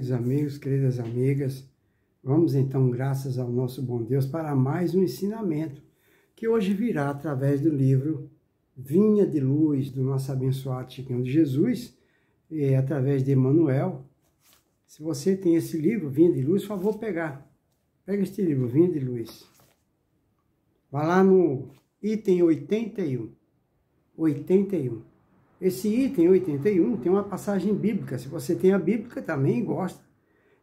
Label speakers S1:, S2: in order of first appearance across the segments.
S1: queridos amigos, queridas amigas, vamos então, graças ao nosso bom Deus, para mais um ensinamento que hoje virá através do livro Vinha de Luz, do nosso abençoado Chiquinho de Jesus, e através de Emmanuel. Se você tem esse livro, Vinha de Luz, por favor, pega este livro, Vinha de Luz. Vá lá no item 81. Esse item 81 tem uma passagem bíblica. Se você tem a Bíblia também gosta.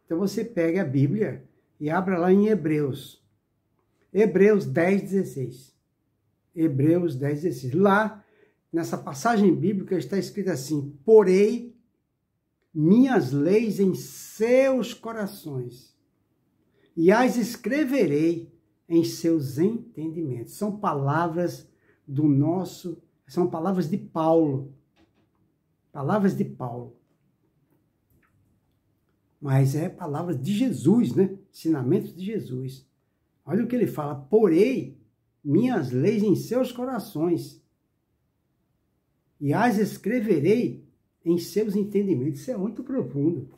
S1: Então você pega a Bíblia e abra lá em Hebreus. Hebreus 10:16. Hebreus 10:16. Lá, nessa passagem bíblica, está escrito assim: porei minhas leis em seus corações e as escreverei em seus entendimentos. São palavras são palavras de Paulo. Palavras de Paulo. Mas é palavras de Jesus, né? Ensinamentos de Jesus. Olha o que ele fala: porei minhas leis em seus corações e as escreverei em seus entendimentos. Isso é muito profundo.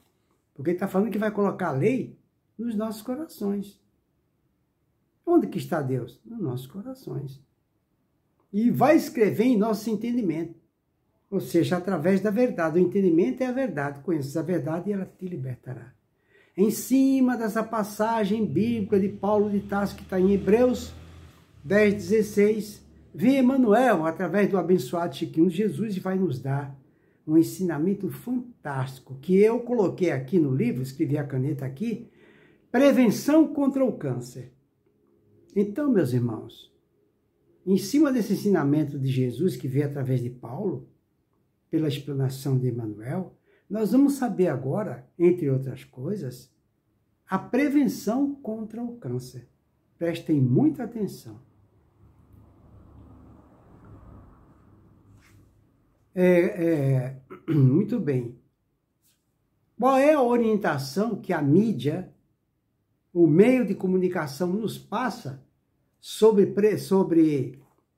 S1: Porque ele está falando que vai colocar a lei nos nossos corações. Onde que está Deus? Nos nossos corações. E vai escrever em nosso entendimento. Ou seja, através da verdade. O entendimento é a verdade. Conheces a verdade e ela te libertará. Em cima dessa passagem bíblica de Paulo de Tarso, que está em Hebreus 10:16, vem Emmanuel, através do abençoado Chiquinho de Jesus, e vai nos dar um ensinamento fantástico, que eu coloquei aqui no livro, escrevi a caneta aqui: prevenção contra o câncer. Então, meus irmãos, em cima desse ensinamento de Jesus, que veio através de Paulo, pela explanação de Emmanuel, nós vamos saber agora, entre outras coisas, a prevenção contra o câncer. Prestem muita atenção. Muito bem. Qual é a orientação que a mídia, o meio de comunicação, nos passa sobre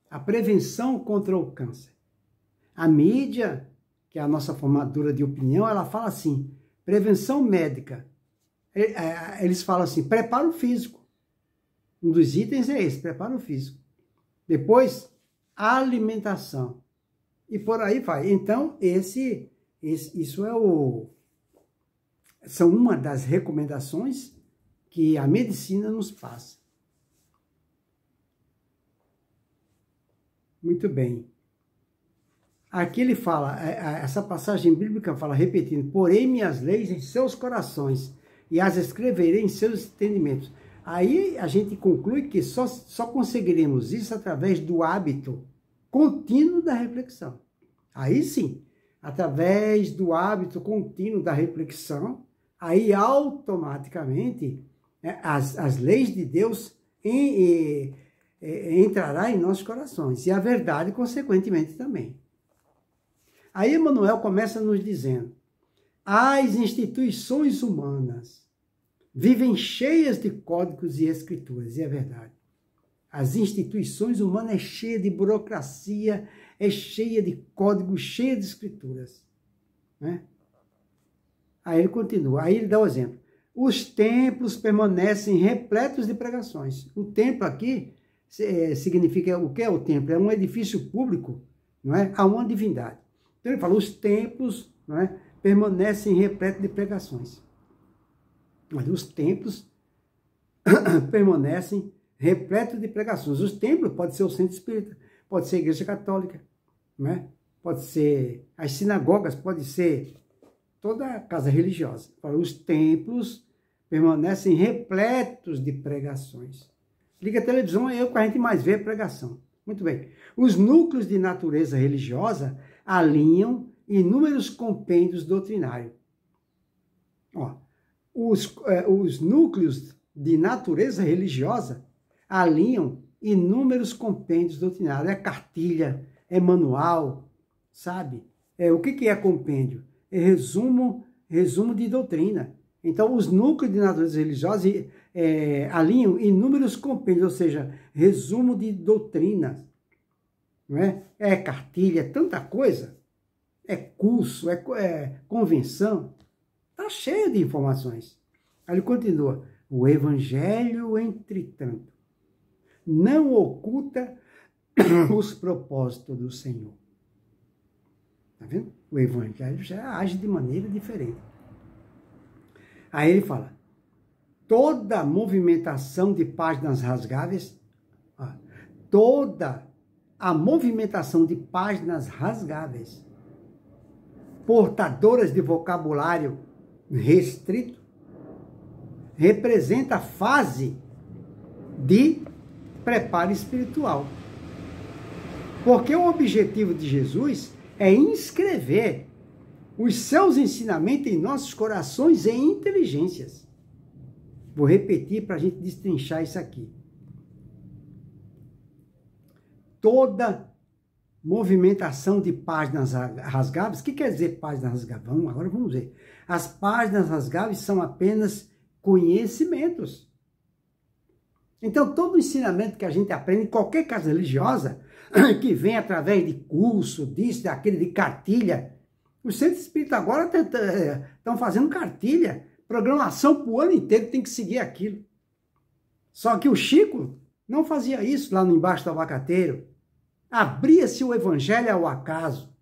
S1: a prevenção contra o câncer? A mídia, que é a nossa formadora de opinião, ela fala assim: prevenção médica. Eles falam assim: preparo físico. Um dos itens é esse, preparo físico. Depois, alimentação. E por aí vai. Então, são uma das recomendações que a medicina nos passa. Muito bem. Aqui ele fala, essa passagem bíblica fala, repetindo: porei minhas leis em seus corações e as escreverei em seus entendimentos. Aí a gente conclui que só conseguiremos isso através do hábito contínuo da reflexão. Aí sim, através do hábito contínuo da reflexão, aí automaticamente as leis de Deus entrará em nossos corações, e a verdade, consequentemente, também. Aí Emmanuel começa nos dizendo: as instituições humanas vivem cheias de códigos e escrituras, e é verdade. As instituições humanas é cheia de burocracia, é cheia de códigos, cheia de escrituras, né? Aí ele continua, aí ele dá o exemplo: os templos permanecem repletos de pregações. O templo aqui significa o que é o templo? É um edifício público, não é? A uma divindade. Então ele fala: os templos, não é, permanecem repletos de pregações. Mas os templos permanecem repletos de pregações. Os templos pode ser o centro espírita, pode ser a igreja católica, não é? Pode ser as sinagogas, pode ser toda a casa religiosa. Os templos permanecem repletos de pregações. Liga a televisão, é o que a gente mais vê pregação. Muito bem. Os núcleos de natureza religiosa alinham inúmeros compêndios doutrinários. Os núcleos de natureza religiosa alinham inúmeros compêndios doutrinários. É cartilha, é manual, sabe? O que é compêndio? É resumo de doutrina. Então, os núcleos de natureza religiosa alinham inúmeros compêndios, ou seja, resumo de doutrinas. Não é? É cartilha, é tanta coisa. É curso, é convenção. Está cheio de informações. Aí ele continua. O evangelho, entretanto, não oculta os propósitos do Senhor. Está vendo? O evangelho já age de maneira diferente. Aí ele fala, toda movimentação de páginas rasgáveis, toda a movimentação de páginas rasgáveis, portadoras de vocabulário restrito, representa a fase de preparo espiritual. Porque o objetivo de Jesus é inscrever os seus ensinamentos em nossos corações e inteligências. Vou repetir para a gente destrinchar isso aqui. Toda movimentação de páginas rasgáveis, o que quer dizer páginas rasgáveis? Agora vamos ver. As páginas rasgáveis são apenas conhecimentos. Então, todo o ensinamento que a gente aprende em qualquer casa religiosa, que vem através de curso, disso, daquele, de cartilha, os centros espíritas agora estão fazendo cartilha, programação para o ano inteiro, tem que seguir aquilo. Só que o Chico não fazia isso lá no Embaixo do Abacateiro. Abria-se o evangelho ao acaso.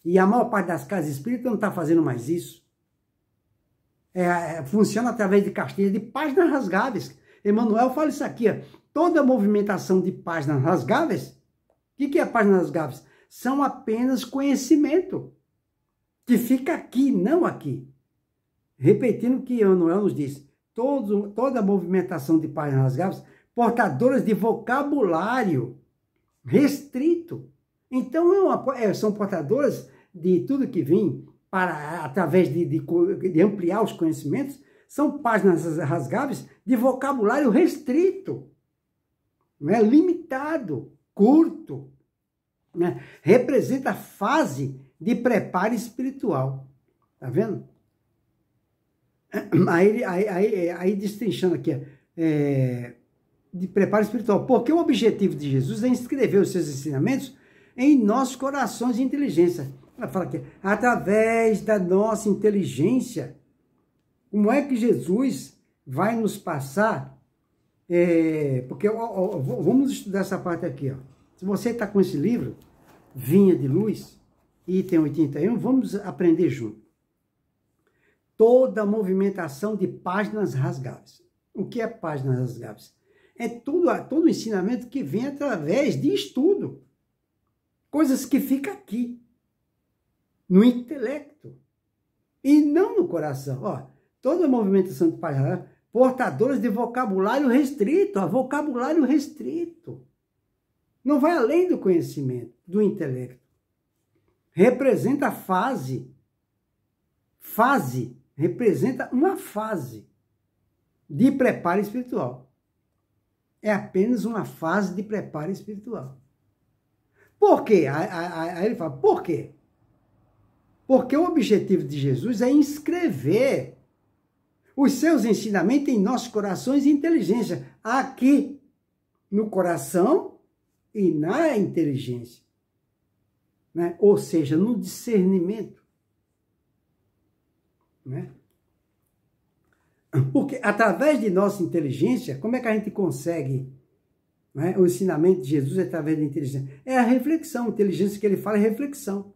S1: E a maior parte das casas espíritas não está fazendo mais isso. Funciona através de cartilha de páginas rasgáveis. Emmanuel fala isso aqui, ó. Toda movimentação de páginas rasgáveis, o que é páginas rasgáveis? São apenas conhecimento, que fica aqui, não aqui. Repetindo o que Emmanuel nos disse, toda movimentação de páginas rasgáveis, portadoras de vocabulário restrito. Então, são portadoras de tudo que vem através de ampliar os conhecimentos, são páginas rasgáveis de vocabulário restrito, né? Limitado, curto, né? Representa a fase de preparo espiritual. Tá vendo? Aí destrinchando aqui, de preparo espiritual. Porque o objetivo de Jesus é inscrever os seus ensinamentos em nossos corações de inteligência. Ela fala aqui, através da nossa inteligência. Como é que Jesus vai nos passar? Porque vamos estudar essa parte aqui. Ó. Se você está com esse livro, Vinha de Luz, item 81, vamos aprender junto. Toda movimentação de páginas rasgáveis. O que é páginas rasgáveis? É todo ensinamento que vem através de estudo. Coisas que ficam aqui, no intelecto, e não no coração. Ó, toda movimentação de páginas portadoras de vocabulário restrito, vocabulário restrito. Não vai além do conhecimento, do intelecto. Representa a fase, representa uma fase de preparo espiritual. É apenas uma fase de preparo espiritual. Por quê? Aí ele fala, por quê? Porque o objetivo de Jesus é inscrever os seus ensinamentos em nossos corações e inteligência. Aqui, no coração e na inteligência. Né? Ou seja, no discernimento. Né? Porque através de nossa inteligência, como é que a gente consegue, né? O ensinamento de Jesus é através da inteligência? É a reflexão, a inteligência que ele fala é reflexão.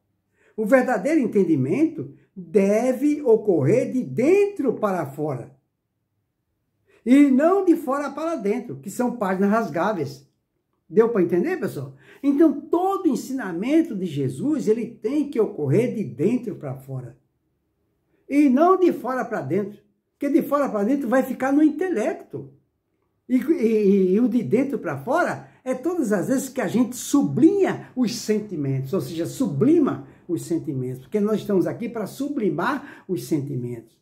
S1: O verdadeiro entendimento deve ocorrer de dentro para fora. E não de fora para dentro, que são páginas rasgáveis. Deu para entender, pessoal? Então, todo ensinamento de Jesus, ele tem que ocorrer de dentro para fora. E não de fora para dentro. Porque de fora para dentro vai ficar no intelecto. E o de dentro para fora é todas as vezes que a gente sublinha os sentimentos, ou seja, sublima os sentimentos, porque nós estamos aqui para sublimar os sentimentos.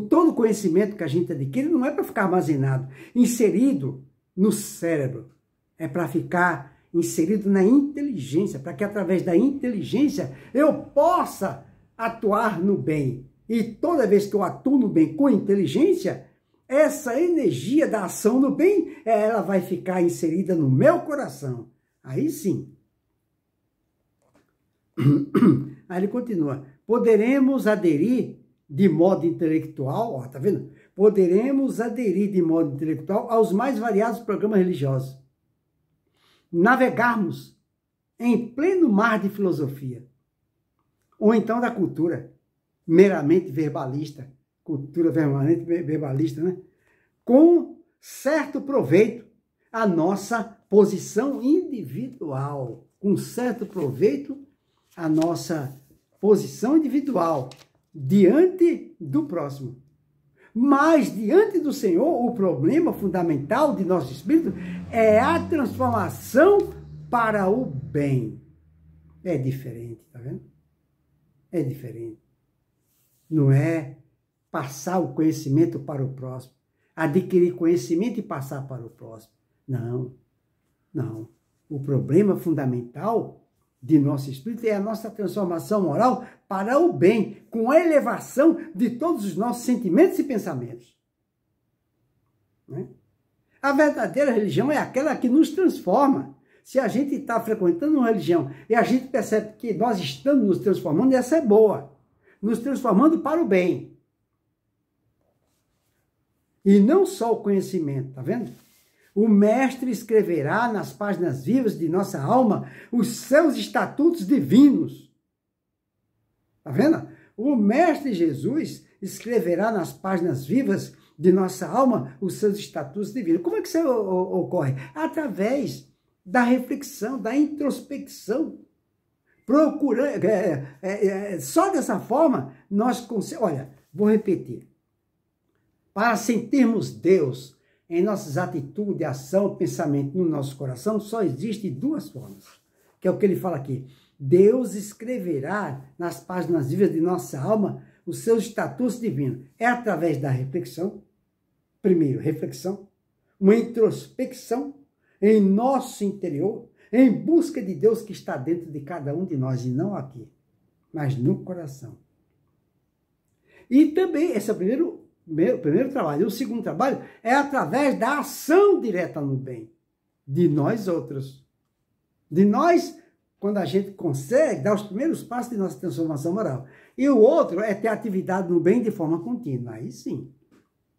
S1: Todo conhecimento que a gente adquire não é para ficar armazenado, inserido no cérebro, é para ficar inserido na inteligência, para que através da inteligência eu possa atuar no bem. E toda vez que eu atuo no bem com inteligência, essa energia da ação no bem, ela vai ficar inserida no meu coração. Aí sim. Aí ele continua. poderemos aderir de modo intelectual, ó, tá vendo? Poderemos aderir de modo intelectual aos mais variados programas religiosos. Navegarmos em pleno mar de filosofia. Ou então da cultura meramente verbalista, cultura meramente verbalista, né? Com certo proveito à nossa posição individual. Com certo proveito à nossa posição individual diante do próximo. Mas, diante do Senhor, o problema fundamental de nosso espírito é a transformação para o bem. É diferente, tá vendo? É diferente. Não é passar o conhecimento para o próximo, adquirir conhecimento e passar para o próximo. Não, não. O problema fundamental de nosso espírito é a nossa transformação moral para o bem, com a elevação de todos os nossos sentimentos e pensamentos. Né? A verdadeira religião é aquela que nos transforma. Se a gente está frequentando uma religião e a gente percebe que nós estamos nos transformando, essa é boa. Nos transformando para o bem. E não só o conhecimento, tá vendo? O mestre escreverá nas páginas vivas de nossa alma os seus estatutos divinos. Tá vendo? O mestre Jesus escreverá nas páginas vivas de nossa alma os seus estatutos divinos. Como é que isso ocorre? Através da reflexão, da introspecção. Procurando, só dessa forma nós conseguimos. Olha, vou repetir. Para sentirmos Deus em nossas atitudes, ação, pensamento no nosso coração, só existe duas formas, que é o que ele fala aqui. Deus escreverá nas páginas vivas de nossa alma os seus estatutos divinos. É através da reflexão, primeiro, reflexão, uma introspecção em nosso interior, em busca de Deus que está dentro de cada um de nós, e não aqui, mas no coração. E também, esse é o primeiro trabalho. O segundo trabalho é através da ação direta no bem, de nós outros. De nós, quando a gente consegue dar os primeiros passos de nossa transformação moral. E o outro é ter atividade no bem de forma contínua. Aí sim.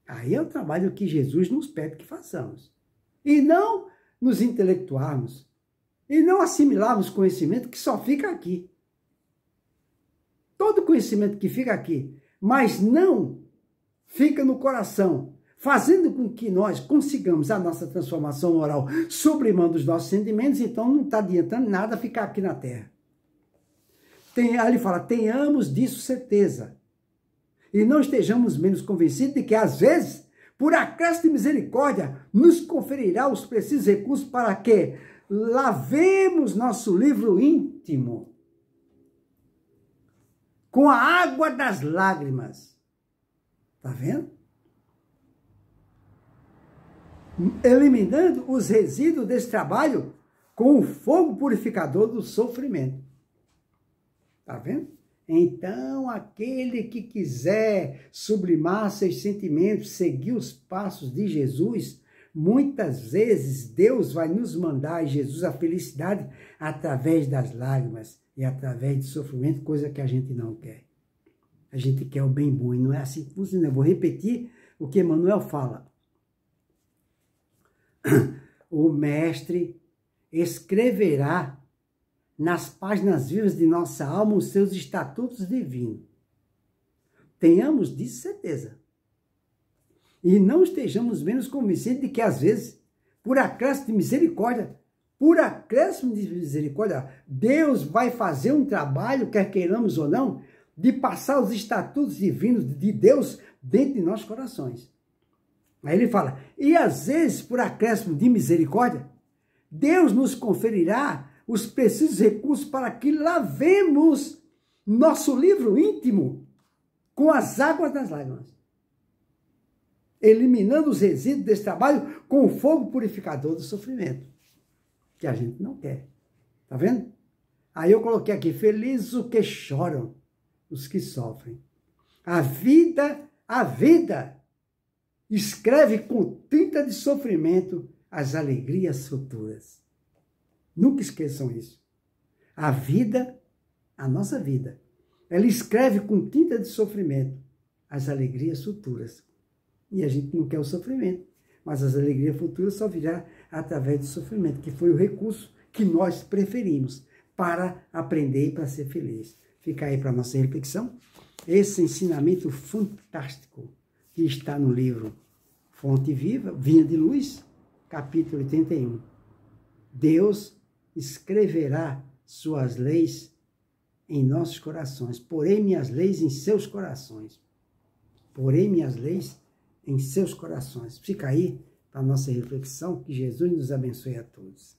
S1: Aí é o trabalho que Jesus nos pede que façamos. E não nos intelectuarmos. E não assimilarmos conhecimento que só fica aqui. Todo conhecimento que fica aqui, mas não fica no coração, fazendo com que nós consigamos a nossa transformação moral, sublimando os nossos sentimentos, então não está adiantando nada ficar aqui na Terra. Aí ele fala, tenhamos disso certeza, e não estejamos menos convencidos de que, às vezes, por acréscimo de misericórdia, nos conferirá os precisos recursos para que lavemos nosso livro íntimo com a água das lágrimas. Tá vendo? Eliminando os resíduos desse trabalho com o fogo purificador do sofrimento. Tá vendo? Então, aquele que quiser sublimar seus sentimentos, seguir os passos de Jesus, muitas vezes Deus vai nos mandar, Jesus, a felicidade através das lágrimas e através de sofrimento, coisa que a gente não quer. A gente quer o bem bom, e não é assim que funciona. Eu vou repetir o que Emmanuel fala. O mestre escreverá nas páginas vivas de nossa alma os seus estatutos divinos. Tenhamos disso certeza. E não estejamos menos convencidos de que, às vezes, por acréscimo de misericórdia, Deus vai fazer um trabalho, quer queiramos ou não, de passar os estatutos divinos de Deus dentro de nossos corações. Aí ele fala, e às vezes, por acréscimo de misericórdia, Deus nos conferirá os precisos recursos para que lavemos nosso livro íntimo com as águas das lágrimas, eliminando os resíduos desse trabalho com o fogo purificador do sofrimento, que a gente não quer. Tá vendo? Aí eu coloquei aqui, felizes os que choram, os que sofrem. A vida escreve com tinta de sofrimento as alegrias futuras. Nunca esqueçam isso. A nossa vida, Ela escreve com tinta de sofrimento as alegrias futuras. E a gente não quer o sofrimento, mas as alegrias futuras só virá através do sofrimento, que foi o recurso que nós preferimos para aprender e para ser feliz. Fica aí para a nossa reflexão esse ensinamento fantástico que está no livro Fonte Viva, Vinha de Luz, capítulo 81. Deus escreverá suas leis em nossos corações. Porém minhas leis em seus corações. Porém minhas leis em seus corações. Fica aí para a nossa reflexão. Que Jesus nos abençoe a todos.